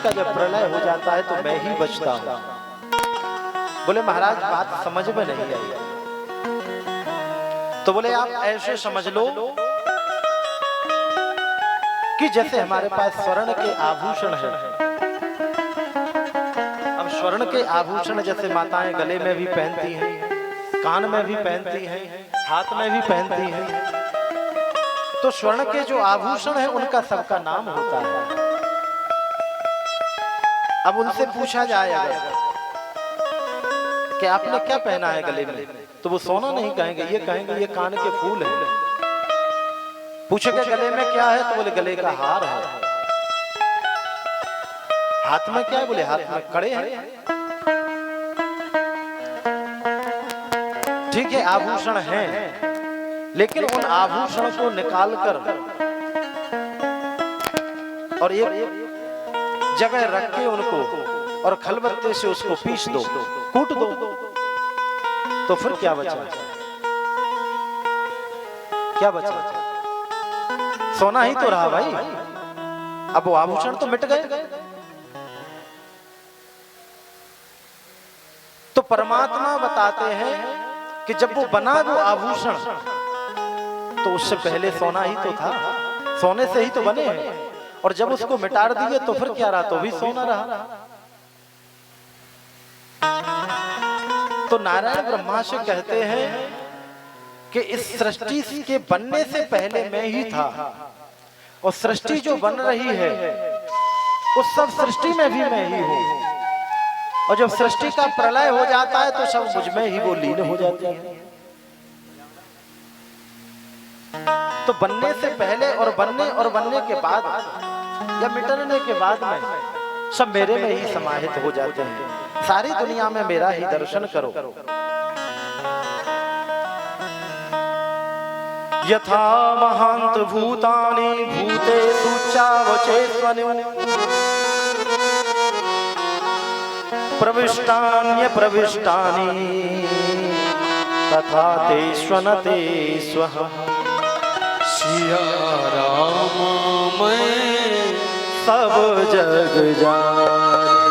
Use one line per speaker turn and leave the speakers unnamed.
का जब प्रलय हो जाता है तो मैं ही बचता हूं। बोले महाराज बात समझ में नहीं आई। तो बोले आप ऐसे समझ लो कि जैसे हमारे पास स्वर्ण के आभूषण है। अब स्वर्ण के आभूषण जैसे माताएं गले में भी पहनती हैं, कान में भी पहनती हैं, हाथ में भी पहनती हैं, तो स्वर्ण के जो आभूषण है उनका सबका नाम होता है। अब उनसे पूछा जाएगा कि आपने क्या पहना है गले में, तो वो सोना नहीं कहेंगे, ये कहेंगे ये कान के फूल है। पूछेंगे गले में क्या है, तो बोले गले का हार है। हाथ में क्या है, बोले हाथ में कड़े हैं। ठीक है आभूषण हैं, लेकिन उन आभूषण को निकालकर और एक जगह रख के उनको और खलबत्ते से उसको पीस दो, कूट दो, तो फिर क्या बचा? क्या बचा? सोना ही तो रहा भाई। अब वो आभूषण तो मिट गए। तो परमात्मा बताते हैं कि जब वो बना वो आभूषण तो उससे पहले सोना ही तो था, सोने से ही तो बने हैं। और जब उसको मिटार दिए तो फिर क्या रहा, तो भी सोना रहा। तो नारायण ब्रह्मा से कहते हैं कि इस सृष्टि के बनने से पहले मैं ही था, और सृष्टि जो बन रही है उस सब सृष्टि में भी मैं ही हूं। और जब सृष्टि का प्रलय हो जाता है तो सब मुझ में ही वो लीन हो जाती है। तो बनने से पहले और बनने के बाद या मिटने के बाद में सब मेरे में ही समाहित हो जाते हैं। सारी दुनिया में मेरा ही दर्शन करो। यथा महांत भूतानि भूतेषु चावचेष्वनु प्रविष्टान्य प्रविष्टानि तथा तेष्वनते स्वहम्।
सिया राम मैं
सब जग जाने।